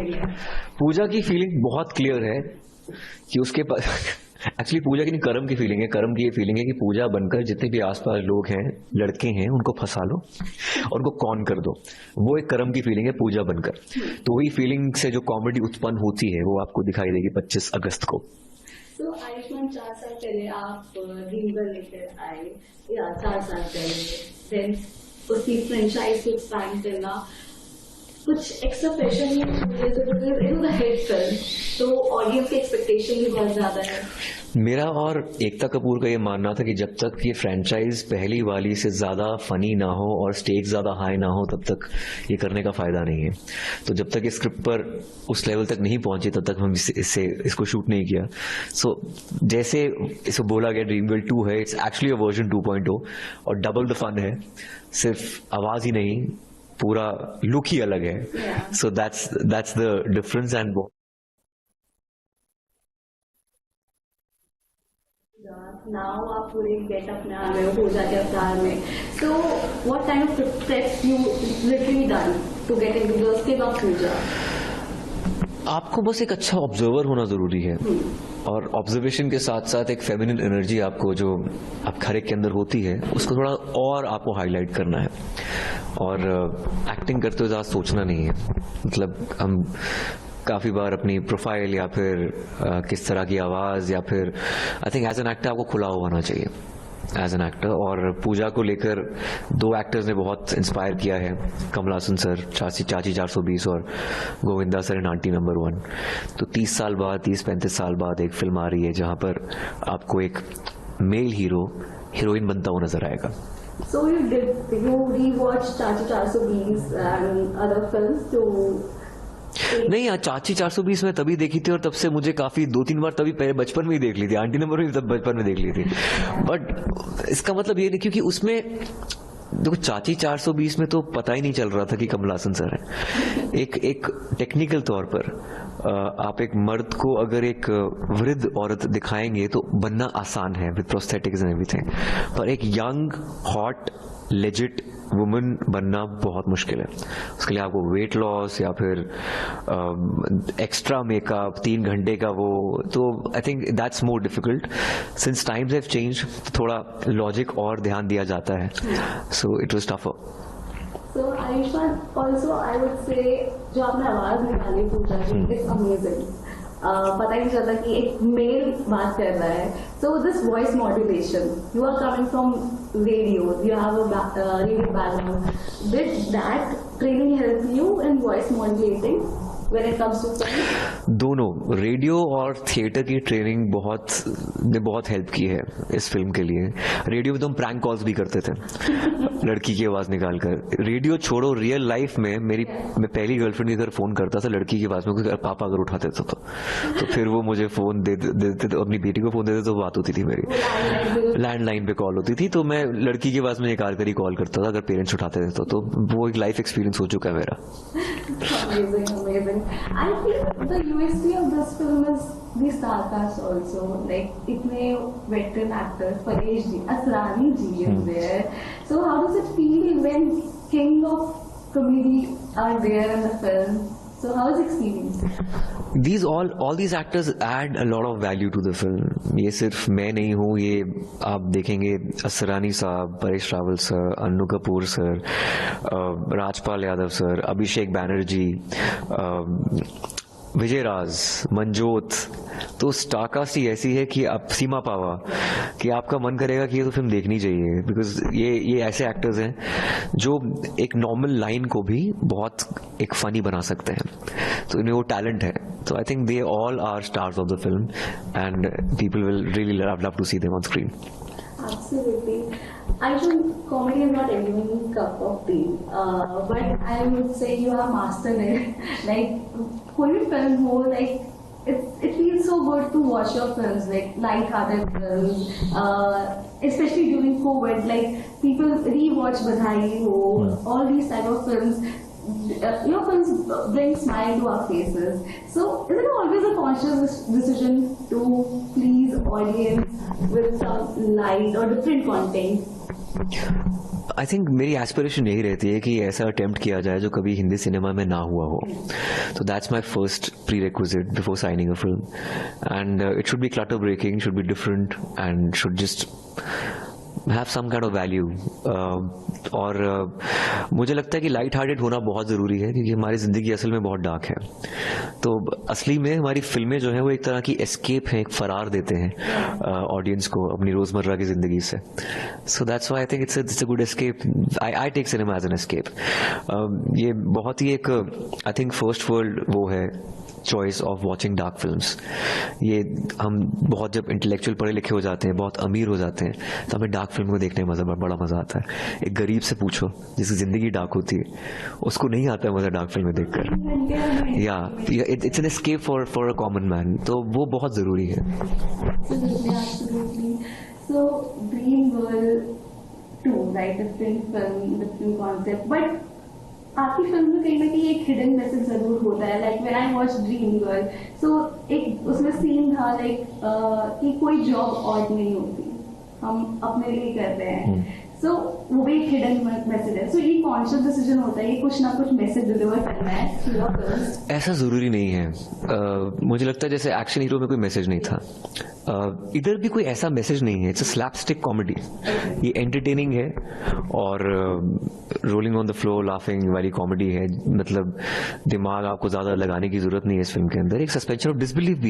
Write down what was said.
Feeling है? पूजा की feeling बहुत क्लियर है कि उसके पास एक्चुअली पूजा की नहीं, कर्म की फीलिंग है। कर्म की ये फीलिंग है कि पूजा बनकर जितने भी आसपास लोग हैं, लड़के हैं, उनको फंसा लो और उनको कॉन कर दो। वो एक कर्म की फीलिंग है पूजा बनकर। तो वही फीलिंग से जो कॉमेडी उत्पन्न होती है वो आपको दिखाई देगी 25 अगस्त को। तो आयुष्मान 4 साल पहले आप ड्रीम गर्ल लेकर आए, या 4 साल पहले, देन उसकी फ्रेंचाइज को एक्सपैंड करना, कुछ एक्स्ट्रा प्रेशर नहीं है हिट फिल्म, तो ऑडियंस की एक्सपेक्टेशन भी बहुत ज्यादा है। मेरा और एकता कपूर का ये मानना था कि जब तक ये फ्रेंचाइज पहली वाली से ज्यादा फनी ना हो और स्टेक ज्यादा हाई ना हो तब तक ये करने का फायदा नहीं है। तो जब तक ये स्क्रिप्ट पर उस लेवल तक नहीं पहुंचे तब तक हम इसको शूट नहीं किया। सो जैसे इसको बोला गया ड्रीम गर्ल 2 है, इट्स एक्चुअली अ वर्जन 2.0 और डबल द फन है। सिर्फ आवाज ही नहीं, पूरा लुक ही अलग है। So that's the difference. And now आप पूरे गेटअप में आ रहे हो पूजा के अवतार में, so what kind of prep you literally done to get into the skin of Pooja? आपको बस एक अच्छा ऑब्जर्वर होना जरूरी है और ऑब्जर्वेशन के साथ साथ एक फेमिनिन एनर्जी आपको जो आप हर एक के अंदर होती है उसको थोड़ा और आपको हाईलाइट करना है। और एक्टिंग करते हुए ज़्यादा सोचना नहीं है। मतलब हम काफी बार अपनी प्रोफाइल या फिर किस तरह की आवाज या फिर I think as an actor आपको खुला हुआ होना चाहिए एज एन एक्टर। और पूजा को लेकर 2 एक्टर्स ने बहुत इंस्पायर किया है, कमल हासन सर चाची 420 और गोविंदा सर इन आंटी नंबर 1। तो 30 साल बाद 30-35 साल बाद एक फिल्म आ रही है जहां पर आपको एक मेल हीरो हीरोइन बनता हुआ नजर आएगा। So you rewatch चाची 420 and other films to नहीं यार, चाची 420 में तभी देखी थी और तब से मुझे काफी 2-3 बार तभी पहले बचपन में ही देख ली थी। आंटी नंबर भी तब बचपन में देख ली थी। बट इसका मतलब ये नहीं, क्योंकि उसमें देखो चाची 420 में तो पता ही नहीं चल रहा था कि कमल हासन सर है। एक टेक्निकल तौर पर आप एक मर्द को अगर एक वृद्ध औरत दिखाएंगे तो बनना आसान है विद प्रोस्थेटिक्स एंड एवरीथिंग, पर एक यंग हॉट लेजिट वुमन बनना बहुत मुश्किल है। उसके लिए आपको वेट लॉस या फिर एक्स्ट्रा मेकअप 3 घंटे का वो, तो I think that's more difficult. Since times have change, थोड़ा लॉजिक और ध्यान दिया जाता है। So it was tougher. So Ayushman, also I would say जो आपने आवाज निकाली पूजा की, इट्स अमेजिंग। पता ही नहीं चलता कि एक मेल बात कर रहा है। So this voice modulation, you are coming from radio, you have a radio background. Did that training help you in voice modulating when it comes to film? दोनों रेडियो और थिएटर की ट्रेनिंग ने बहुत help की है इस film के लिए। रेडियो में तो हम प्रैंक कॉल्स भी करते थे लड़की की आवाज निकालकर। रेडियो छोड़ो, रियल लाइफ में मैं पहली गर्लफ्रेंड के घर फोन करता था लड़की की आवाज में, क्योंकि पापा अगर उठाते थे तो फिर वो मुझे फोन देते थे, अपनी बेटी को फोन देते तो बात होती थी मेरी। लैंडलाइन पे कॉल होती थी तो मैं लड़की की आवाज में निकाल कर ही कॉल करता था अगर पेरेंट्स उठाते थे तो वो एक लाइफ एक्सपीरियंस हो चुका है मेरा। Amazing. I think the USP of this film is the star cast also. Like इतने veteran actors, Paresh ji, Asrani ji is there. So how does it feel when king of comedy are there in the film? So how is the experience? All these actors add a lot of value to the film. ये सिर्फ मैं नहीं हूँ, ये आप देखेंगे असरानी साहब, Paresh Rawal sir, Annu Kapoor sir, Rajpal Yadav sir, Abhishek Banerjee, Vijay Raaz, Manjot. तो स्टारकास्ट ही ऐसी है कि आप सीमा पावा कि आपका मन करेगा कि ये तो फिल्म देखनी चाहिए, बिकॉज ये ऐसे एक्टर्स हैं जो एक नॉर्मल लाइन को भी बहुत एक फनी बना सकते हैं। तो इनमें वो टैलेंट है। तो I think they all are stars of the film and people will really love to see them on screen. Absolutely. I think comedy is not everyone's cup of tea, but I would say you have mastered it. Like, कोई भी film हो, like it feels so good to watch your films, like light-hearted films, especially during COVID. Like people rewatch Badhai Ho, all these type of films. Your films bring smile to our faces. So is it always a conscious decision to please audience with some light or different content? I think मेरी aspiration यही रहती है कि ऐसा attempt किया जाए जो कभी हिंदी सिनेमा में ना हुआ हो. तो that's my first prerequisite before signing a film, and it should be clutter breaking, should be different, and should just have some kind of value. और मुझे लगता है कि लाइट हार्टेड होना बहुत ज़रूरी है, क्योंकि हमारी ज़िंदगी असल में बहुत डार्क है. तो असली में हमारी फिल्में जो हैं वो एक तरह की एस्केप हैं, एक फरार देते हैं ऑडियंस को अपनी रोज़मर्रा की ज़िंदगी से. So that's why I think it's a good escape. I take cinema as an escape. ये बहुत ही एक आई थिंक फर्स्ट वर्ल्ड वो है choice of watching dark films. ये हम बहुत जब इंटेलेक्चुअल पढ़े लिखे हो जाते हैं, बहुत अमीर हो जाते हैं, तो हमें डार्क फिल्म को देखने में बड़ा मजा आता है. एक गरीब से पूछो जिसकी जिंदगी डार्क होती है, उसको नहीं आता है मजा डार्क फिल्म देखकर. या it's an escape for a common man. तो वो बहुत जरूरी है. So Dream Girl 2, right? Different film, different concept, but आपकी फिल्म में कहीं ना कहीं एक हिडन मैसेज जरूर होता है. Like when I watch Dream Girl, so एक उसमें सीन था लाइक कि कोई जॉब ऑड नहीं होती, हम अपने लिए कर रहे हैं. सो वो भी एक हिडन मैसेज है. सो ये कॉन्शियस डिसीजन होता है, ये कुछ ना कुछ मैसेज डिलीवर करना है थ्रू योर फिल्म. ऐसा जरूरी नहीं है. मुझे लगता है जैसे एक्शन हीरो में कोई मैसेज नहीं था, इधर भी कोई ऐसा मैसेज नहीं है. It's a slapstick comedy. ये एंटरटेनिंग है और rolling on the floor laughing वाली कॉमेडी है. मतलब दिमाग आपको ज्यादा लगाने की जरूरत नहीं है इस फिल्म के अंदर. एक सस्पेंशन ऑफ डिसबिलीफ भी